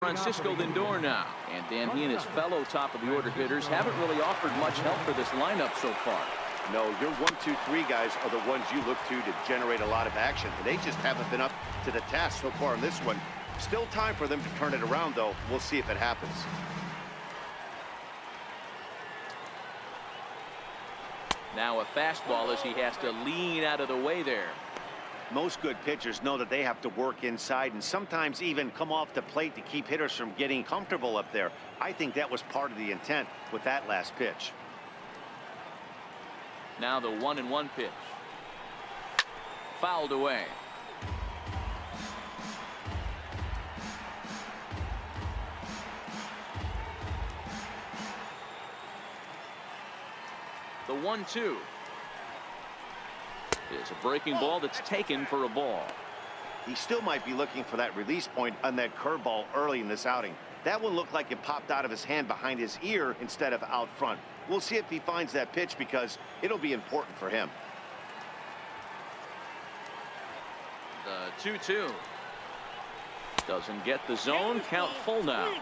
Francisco Lindor now, and then he and his fellow top of the order hitters haven't really offered much help for this lineup so far. No, your 1, 2, 3 guys are the ones you look to generate a lot of action. They just haven't been up to the task so far in this one. Still time for them to turn it around, though. We'll see if it happens. Now a fastball as he has to lean out of the way there. Most good pitchers know that they have to work inside and sometimes even come off the plate to keep hitters from getting comfortable up there. I think that was part of the intent with that last pitch. Now the 1-1 pitch. Fouled away. The 1-2. Is a breaking ball that's taken for a ball. He still might be looking for that release point on that curveball early in this outing. That one looked like it popped out of his hand behind his ear instead of out front. We'll see if he finds that pitch because it'll be important for him. The 2-2. Doesn't get the zone. Count full now.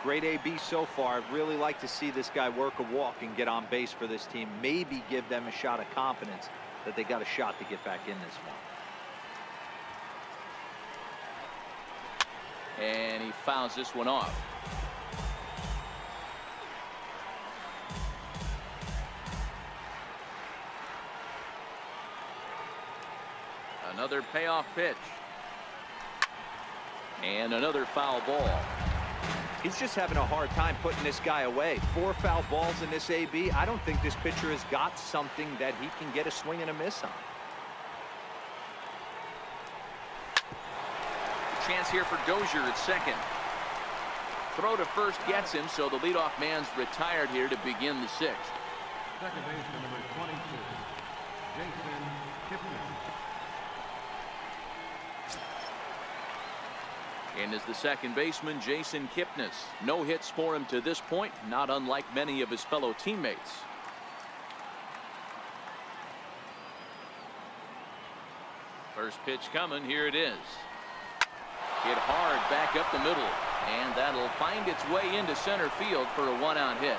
Great AB so far. I'd really like to see this guy work a walk and get on base for this team. Maybe give them a shot of confidence that they got a shot to get back in this one. And he fouls this one off. Another payoff pitch. And another foul ball. He's just having a hard time putting this guy away. 4 foul balls in this AB. I don't think this pitcher has got something that he can get a swing and a miss on. Chance here for Dozier at second. Throw to first gets him, so the leadoff man's retired here to begin the 6th. Second baseman number 22, Jason Kipnis. And is the second baseman, Jason Kipnis. No hits for him to this point, not unlike many of his fellow teammates. First pitch coming, here it is. Hit hard back up the middle, and that'll find its way into center field for a 1-out hit.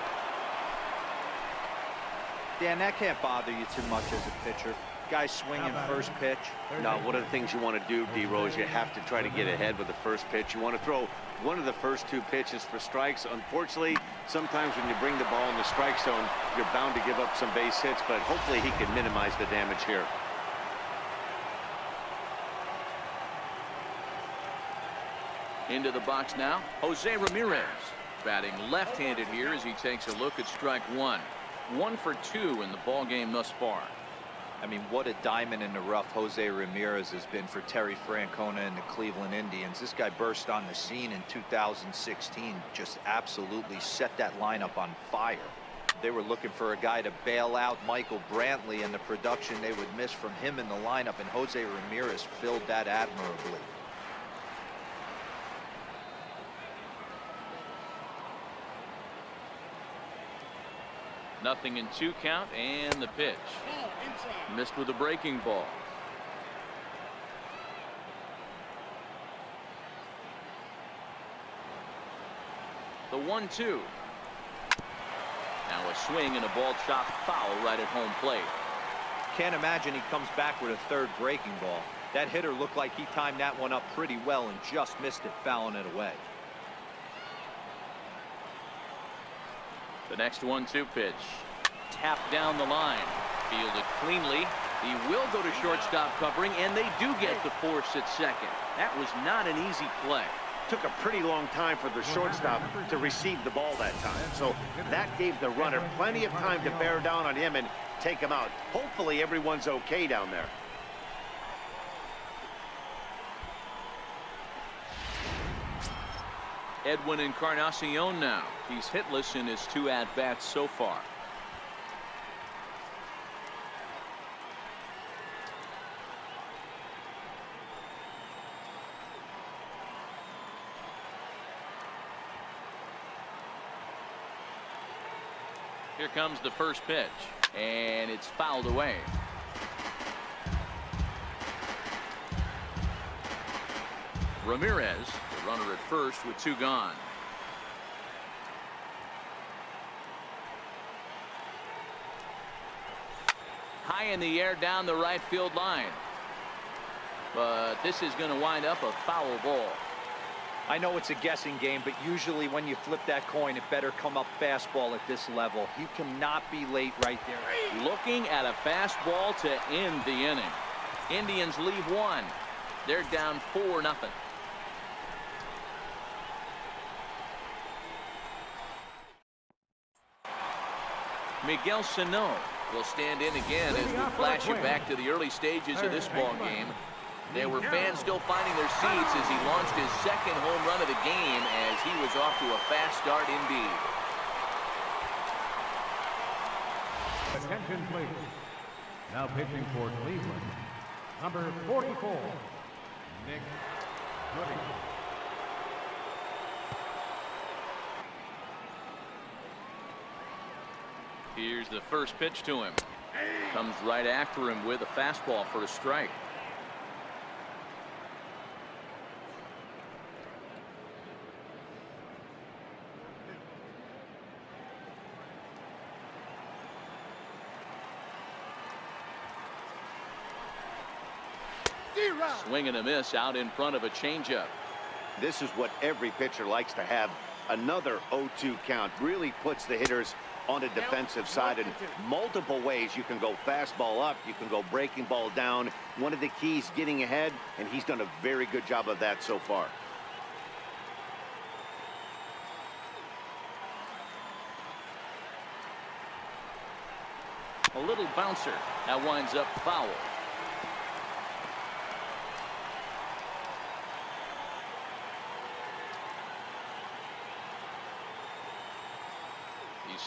Dan, that can't bother you too much as a pitcher. Guy swinging first pitch. No, one of the things you want to do, D-Rose, you have to try to get ahead with the first pitch. You want to throw one of the first 2 pitches for strikes. Unfortunately, sometimes when you bring the ball in the strike zone, you're bound to give up some base hits, but hopefully he can minimize the damage here. Into the box now, Jose Ramirez. Batting left-handed here as he takes a look at strike 1. 1 for 2 in the ball game thus far. I mean, what a diamond in the rough Jose Ramirez has been for Terry Francona and the Cleveland Indians. This guy burst on the scene in 2016, just absolutely set that lineup on fire. They were looking for a guy to bail out Michael Brantley and the production they would miss from him in the lineup, and Jose Ramirez filled that admirably. Nothing in 2 count, and the pitch. Missed with a breaking ball. The 1-2. Now a swing and a ball chopped foul right at home plate. Can't imagine he comes back with a 3rd breaking ball. That hitter looked like he timed that one up pretty well and just missed it, fouling it away. The next 1-2 pitch. Tapped down the line. Fielded cleanly. He will go to shortstop covering, and they do get the force at second. That was not an easy play. Took a pretty long time for the shortstop to receive the ball that time. So that gave the runner plenty of time to bear down on him and take him out. Hopefully everyone's okay down there. Edwin Encarnacion now. He's hitless in his 2 at-bats so far. Here comes the first pitch, and it's fouled away. Ramirez, the Runner at first with 2 gone. High in the air down the right field line. But this is going to wind up a foul ball. I know it's a guessing game, but usually when you flip that coin, it better come up fastball at this level. You cannot be late right there. Looking at a fastball to end the inning. Indians leave 1. They're down 4-0. Miguel Sano will stand in again as we flash you back to the early stages of this ball game. There were fans still finding their seats as he launched his 2nd home run of the game as he was off to a fast start indeed. Attention, please. Now pitching for Cleveland, number 44, Nick Goody. Here's the first pitch to him. Comes right after him with a fastball for a strike. Swing and a miss out in front of a changeup. This is what every pitcher likes to have. Another 0-2 count really puts the hitters on the defensive side in multiple ways. You can go fastball up, you can go breaking ball down. One of the keys, getting ahead, and he's done a very good job of that so far. A little bouncer that winds up foul.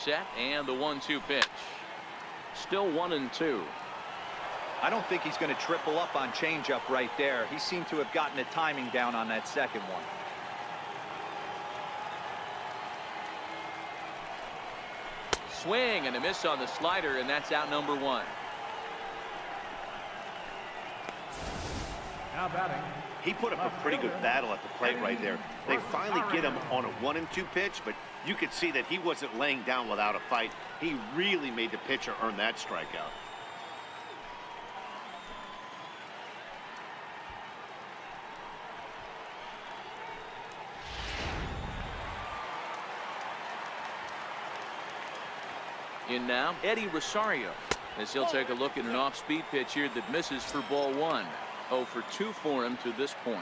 Set and the 1-2 pitch. Still 1-2. I don't think he's going to triple up on changeup right there. He seemed to have gotten the timing down on that second one. Swing and a miss on the slider, and that's out number 1. Now batting. He put up a pretty good battle at the plate right there. They finally get him on a 1-2 pitch, but you could see that he wasn't laying down without a fight. He really made the pitcher earn that strikeout. In now, Eddie Rosario, as he'll take a look at an off-speed pitch here that misses for ball 1. 0 for 2 for him to this point.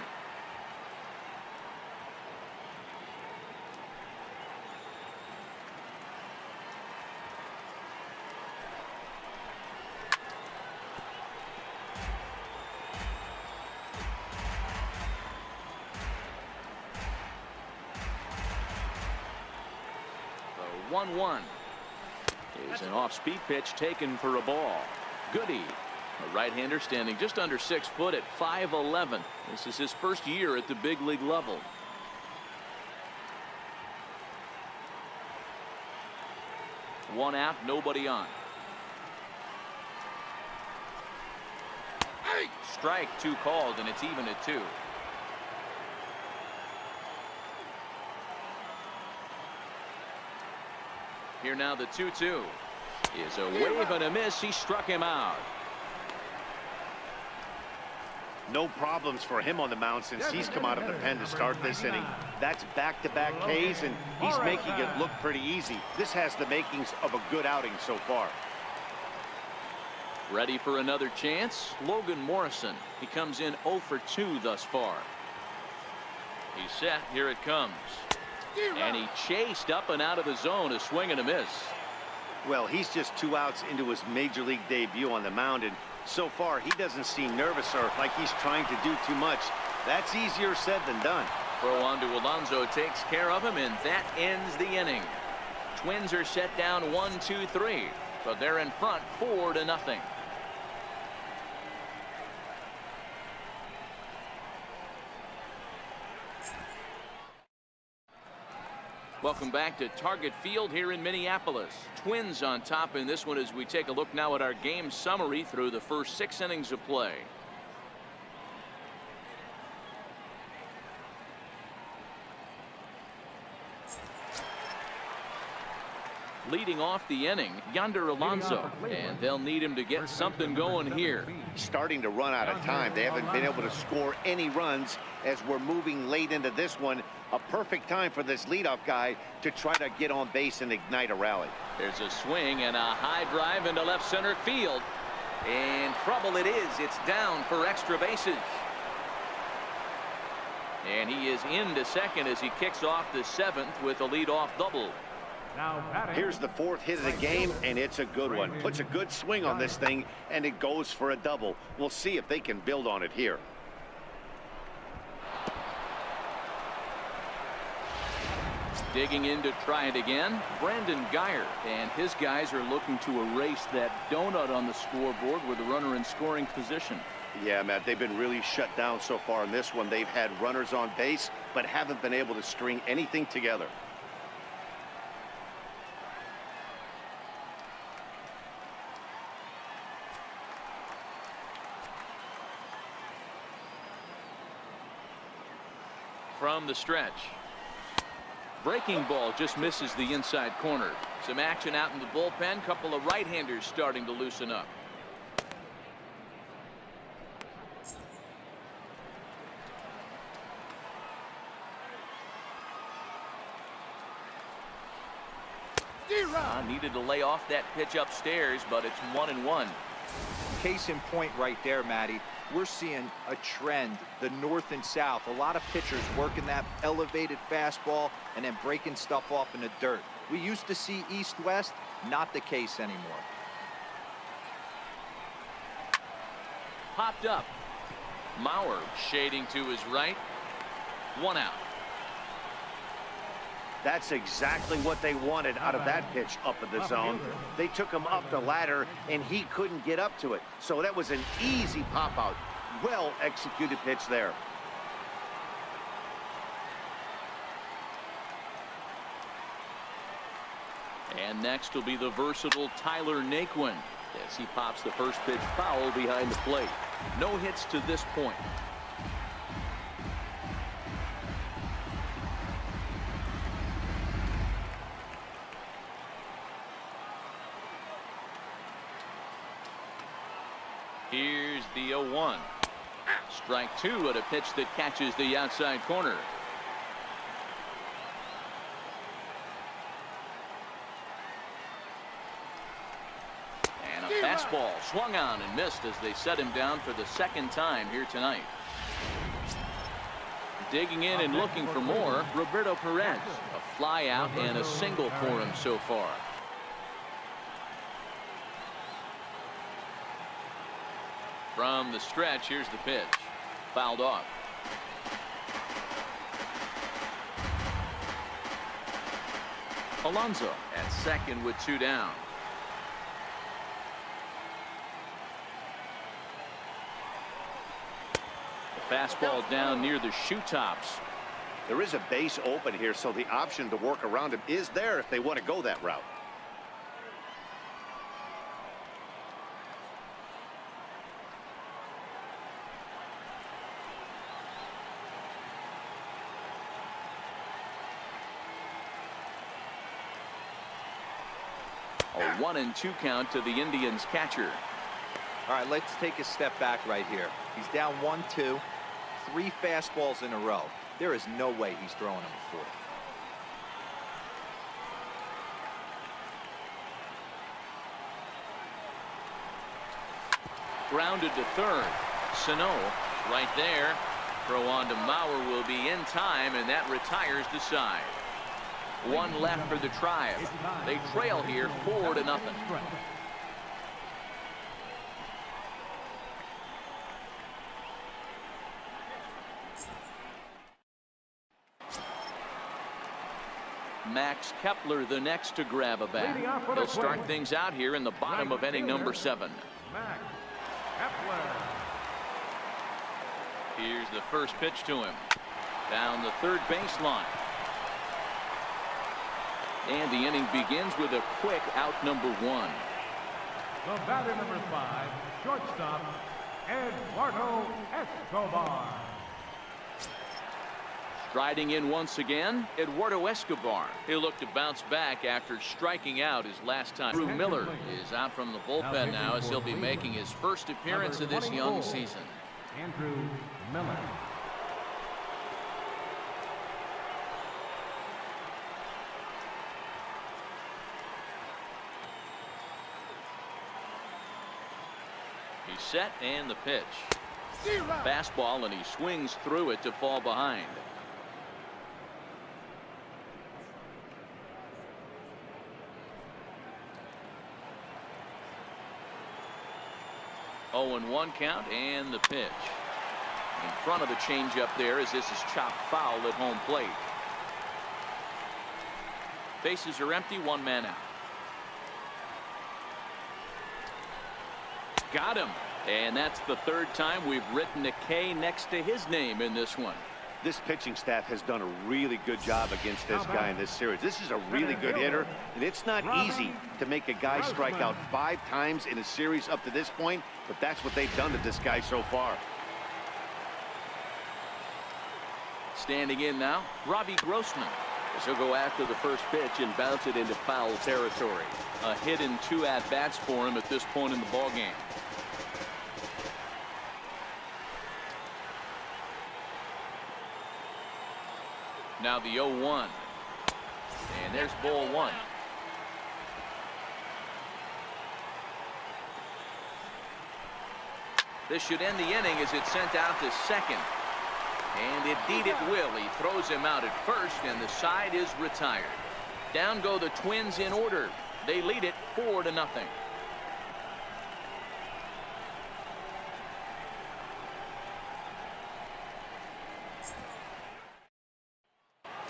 The 1-1 is an off-speed pitch taken for a ball. Goody, a right-hander standing just under 6 foot at 5'11". This is his first year at the big league level. One out, nobody on. Strike 2 called, and it's even at 2. Here now the 2-2 is a wave and a miss. He struck him out. No problems for him on the mound since he's come out of the pen to start this inning. That's back-to-back Ks, and he's making it look pretty easy. This has the makings of a good outing so far. Ready for another chance? Logan Morrison. He comes in 0 for 2 thus far. He's set. Here it comes. And he chased up and out of the zone. A swing and a miss. Well, he's just 2 outs into his major league debut on the mound, and so far he doesn't seem nervous or like he's trying to do too much. That's easier said than done. Throw on to Alonso takes care of him, and that ends the inning. Twins are set down 1-2-3, but they're in front 4-0. Welcome back to Target Field here in Minneapolis. Twins on top in this one as we take a look now at our game summary through the first 6 innings of play. Leading off the inning, Yonder Alonso, and they'll need him to get something going here. Starting to run out of time. They haven't been able to score any runs as we're moving late into this one. A perfect time for this leadoff guy to try to get on base and ignite a rally. There's a swing and a high drive into left center field. And trouble it is. It's down for extra bases. And he is into second as he kicks off the 7th with a leadoff double. Here's the 4th hit of the game, and it's a good one. Puts a good swing on this thing, and it goes for a double. We'll see if they can build on it here. Digging in to try it again, Brandon Geyer, and his guys are looking to erase that donut on the scoreboard with a runner in scoring position. Yeah, Matt, they've been really shut down so far in this one. They've had runners on base, but haven't been able to string anything together. From the stretch. Breaking ball just misses the inside corner. Some action out in the bullpen. Couple of right-handers starting to loosen up. Needed to lay off that pitch upstairs, but it's 1-1. Case in point right there, Matty. We're seeing a trend, the north and south. A lot of pitchers working that elevated fastball and then breaking stuff off in the dirt. We used to see east-west, not the case anymore. Popped up. Mauer shading to his right. 1 out. That's exactly what they wanted out of that pitch up in the zone. They took him up the ladder, and he couldn't get up to it. So that was an easy pop-out. Well-executed pitch there. And next will be the versatile Tyler Naquin as he pops the first pitch foul behind the plate. No hits to this point. Here's the 0-1. Strike 2 at a pitch that catches the outside corner. And a fastball swung on and missed as they set him down for the 2nd time here tonight. Digging in and looking for more, Roberto Perez. A fly out and a single for him so far. From the stretch, here's the pitch. Fouled off. Alonso at second with 2 down. The fastball down near the shoe tops. There is a base open here, so the option to work around him is there if they want to go that route. A 1-2 count to the Indians catcher. All right, let's take a step back right here. He's down 1-2, 3 fastballs in a row. There is no way he's throwing him a 4th. Grounded to third. Sano right there. Throw on to Mauer will be in time, and that retires the side. 1 left for the Tribe. They trail here 4-0. Max Kepler the next to grab a bat. He'll start things out here in the bottom of inning number 7. Max Kepler. Here's the first pitch to him. Down the third baseline. And the inning begins with a quick out number 1. The batter number 5, shortstop, Eduardo Escobar. Striding in once again, Eduardo Escobar. He'll look to bounce back after striking out his last time. Drew Miller is out from the bullpen now as he'll be making his first appearance of this young season. Andrew Miller. He's set and the pitch. Fastball, and he swings through it to fall behind. Oh, and 1 count, and the pitch. In front of the changeup there as this is chopped foul at home plate. Bases are empty, 1 man out. Got him. And that's the 3rd time we've written a K next to his name in this one. This pitching staff has done a really good job against this guy in this series. This is a really good hitter, and it's not easy to make a guy strike out 5 times in a series up to this point, but that's what they've done to this guy so far. Standing in now, Robbie Grossman. As he'll go after the first pitch and bounce it into foul territory. A hit and 2 at-bats for him at this point in the ballgame. Now the 0-1. And there's ball 1. This should end the inning as it's sent out to second. And indeed it will. He throws him out at first, and the side is retired. Down go the Twins in order. They lead it 4-0.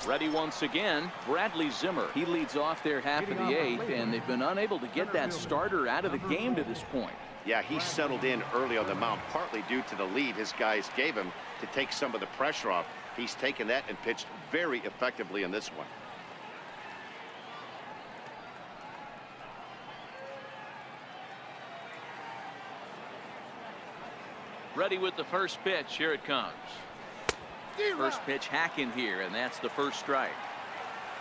Ready once again, Bradley Zimmer. He leads off their half of the 8th, and they've been unable to get that starter out of the game to this point. Yeah, he settled in early on the mound, partly due to the lead his guys gave him to take some of the pressure off. He's taken that and pitched very effectively in this one. Ready with the first pitch. Here it comes. First pitch hacking here, and that's the first strike.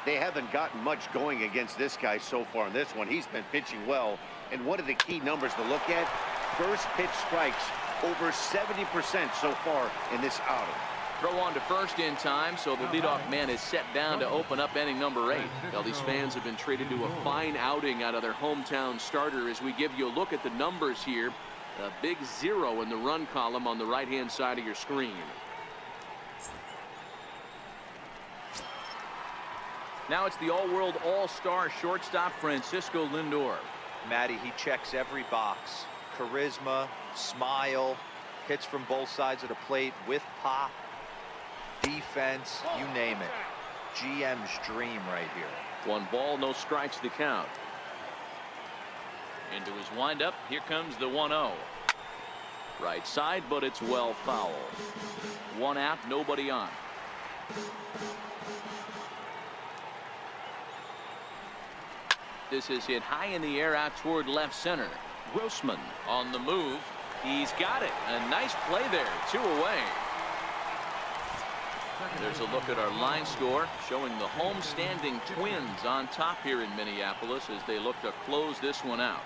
They haven't gotten much going against this guy so far in this one. He's been pitching well, and one of the key numbers to look at, first pitch strikes over 70% so far in this outing. Throw on to first in time, so the leadoff man is set down to open up inning number 8. Well, these fans have been treated to a fine outing out of their hometown starter as we give you a look at the numbers here. A big 0 in the run column on the right-hand side of your screen. Now it's the all-world all-star shortstop Francisco Lindor. Matty, he checks every box. Charisma, smile, hits from both sides of the plate with pop, defense, you name it. GM's dream right here. 1 ball, no strikes to count. Into his windup, here comes the 1-0. Right side, but it's well foul. 1 out, nobody on. This is hit high in the air out toward left center. Grossman on the move. He's got it. A nice play there. 2 away. There's a look at our line score showing the home-standing Twins on top here in Minneapolis as they look to close this one out.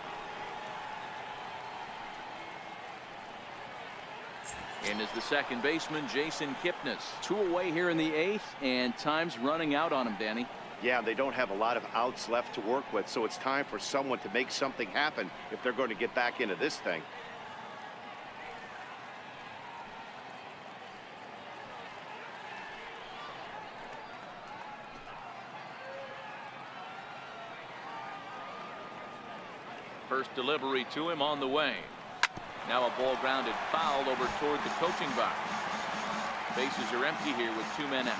And is the second baseman, Jason Kipnis. 2 away here in the 8th, and time's running out on him, Danny. Yeah, they don't have a lot of outs left to work with, so it's time for someone to make something happen if they're going to get back into this thing. First delivery to him on the way. Now a ball grounded foul over toward the coaching box. Bases are empty here with 2 men out.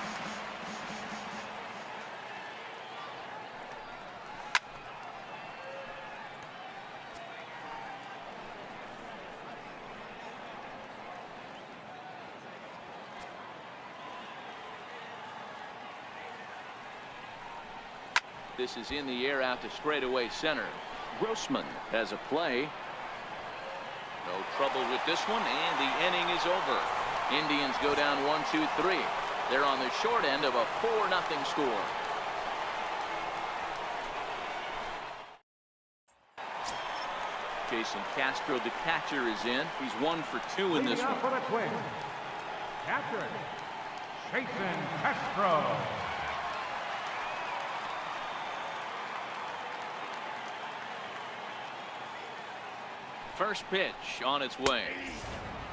This is in the air out to straightaway center. Grossman has a play. No trouble with this one, and the inning is over. Indians go down 1-2-3. They're on the short end of a 4-0 score. Jason Castro, the catcher, is in. He's 1 for 2 in this one. For the Twins, catcher, Jason Castro. First pitch on its way.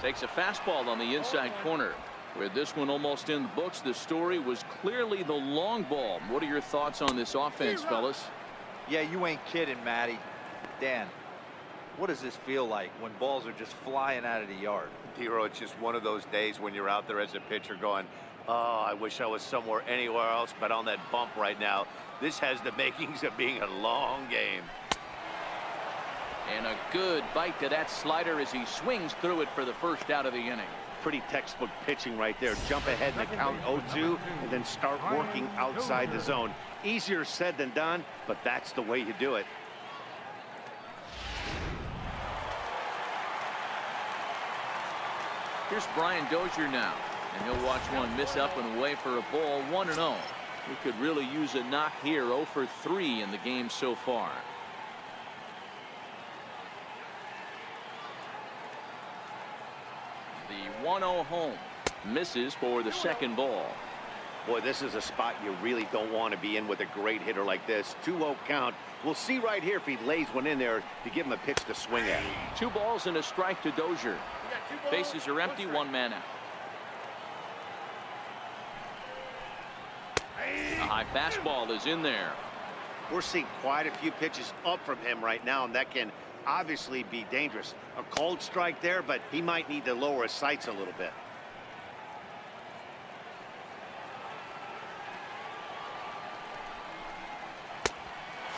Takes a fastball on the inside corner. With this one almost in the books, the story was clearly the long ball. What are your thoughts on this offense, fellas? Yeah, you ain't kidding, Matty. Dan, what does this feel like when balls are just flying out of the yard? Hero, it's just one of those days when you're out there as a pitcher going, oh, I wish I was somewhere anywhere else but on that bump right now. This has the makings of being a long game. And a good bite to that slider as he swings through it for the first out of the inning. Pretty textbook pitching right there. Jump ahead in the count 0-2 and then start working outside the zone. Easier said than done, but that's the way you do it. Here's Brian Dozier now, and he'll watch one miss up and away for a ball. 1-0. We could really use a knock here. 0 for 3 in the game so far. The 1-0 home misses for the second ball. Boy, this is a spot you really don't want to be in with a great hitter like this. 2-0 count. We'll see right here if he lays one in there to give him a pitch to swing at. 2 balls and a strike to Dozier. Bases are empty, 1 man out. A high fastball is in there. We're seeing quite a few pitches up from him right now, and that can obviously be dangerous. A cold strike there, but he might need to lower his sights a little bit.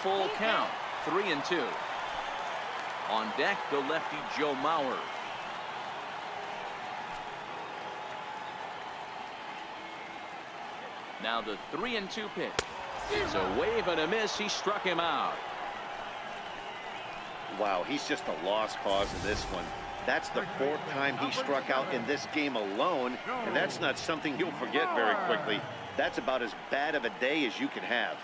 Full count, 3-2. On deck, the lefty Joe Mauer. Now the 3-2 pitch. It's a wave and a miss. He struck him out. Wow, he's just a lost cause in this one. That's the 4th time he struck out in this game alone, and that's not something you'll forget very quickly. That's about as bad of a day as you can have.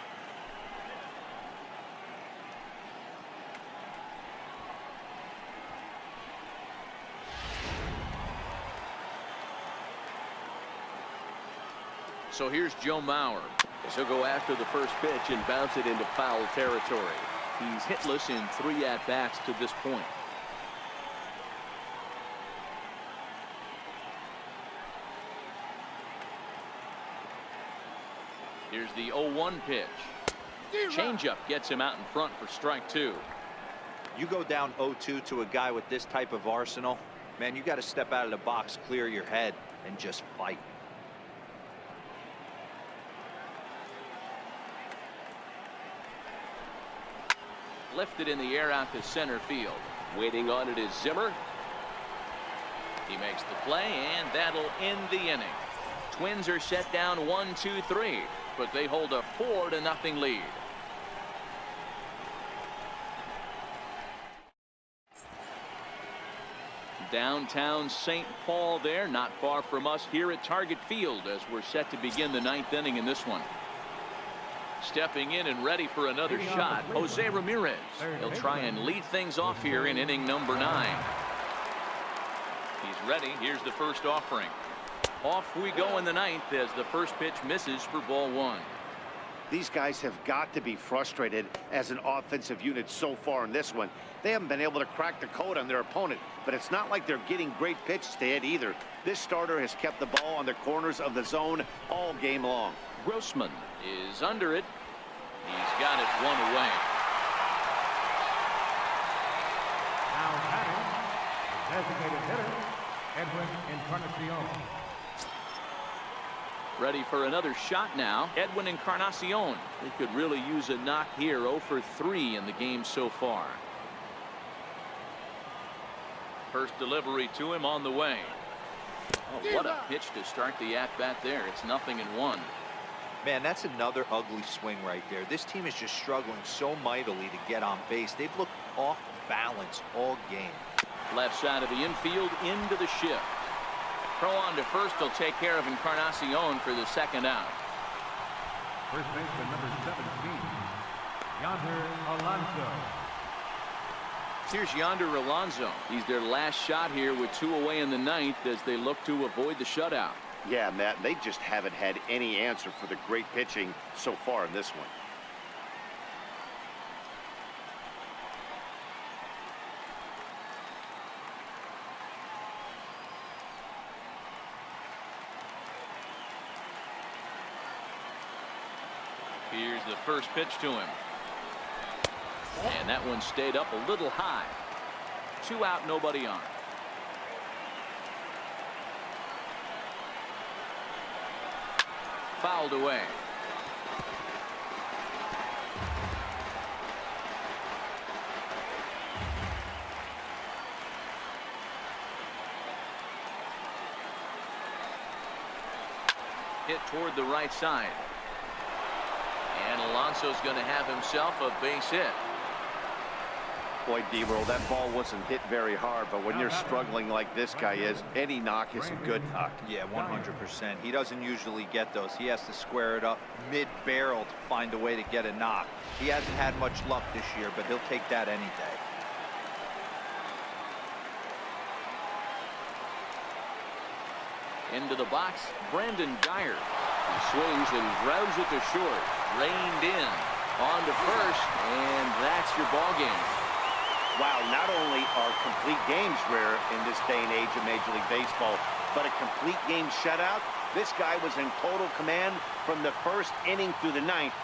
So here's Joe Mauer. He'll go after the first pitch and bounce it into foul territory. He's hitless in 3 at-bats to this point. Here's the 0-1 pitch. Changeup gets him out in front for strike 2. You go down 0-2 to a guy with this type of arsenal, man, you got to step out of the box, clear your head, and just fight. Lifted in the air out to center field. Waiting on it is Zimmer. He makes the play, and that'll end the inning. Twins are set down 1-2-3, but they hold a 4-0 lead. Downtown St. Paul there, not far from us here at Target Field as we're set to begin the 9th inning in this one. Stepping in and ready for another shot, Jose Ramirez. He'll try and lead things off here in inning number 9. He's ready. Here's the first offering. Off we go in the 9th as the first pitch misses for ball 1. These guys have got to be frustrated as an offensive unit so far in this one. They haven't been able to crack the code on their opponent, but it's not like they're getting great pitches to hit either. This starter has kept the ball on the corners of the zone all game long. Grossman is under it. He's got it 1 away. Now batting, designated hitter, Edwin Encarnacion. Ready for another shot now. Edwin Encarnacion. He could really use a knock here. 0 for 3 in the game so far. First delivery to him on the way. Oh, what a pitch to start the at-bat there. It's 0-1. Man, that's another ugly swing right there. This team is just struggling so mightily to get on base. They've looked off balance all game. Left side of the infield into the shift. Throw on to first will take care of Encarnacion for the second out. First baseman number 17, Yonder Alonso. Here's Yonder Alonso. He's their last shot here with 2 away in the ninth as they look to avoid the shutout. Yeah, Matt, they just haven't had any answer for the great pitching so far in this one. Here's the first pitch to him. And that one stayed up a little high. 2 out, nobody on. Fouled away. Hit toward the right side. And Alonso's going to have himself a base hit. Boy, D-Roll, that ball wasn't hit very hard, but when you're struggling like this guy is, any knock is a good knock. Yeah, 100%. He doesn't usually get those. He has to square it up mid-barrel to find a way to get a knock. He hasn't had much luck this year, but he'll take that any day. Into the box, Brandon Geyer. He swings and grounds it to short. Reined in. On to first, and that's your ball game. Wow, not only are complete games rare in this day and age of Major League Baseball, but a complete game shutout. This guy was in total command from the first inning through the ninth,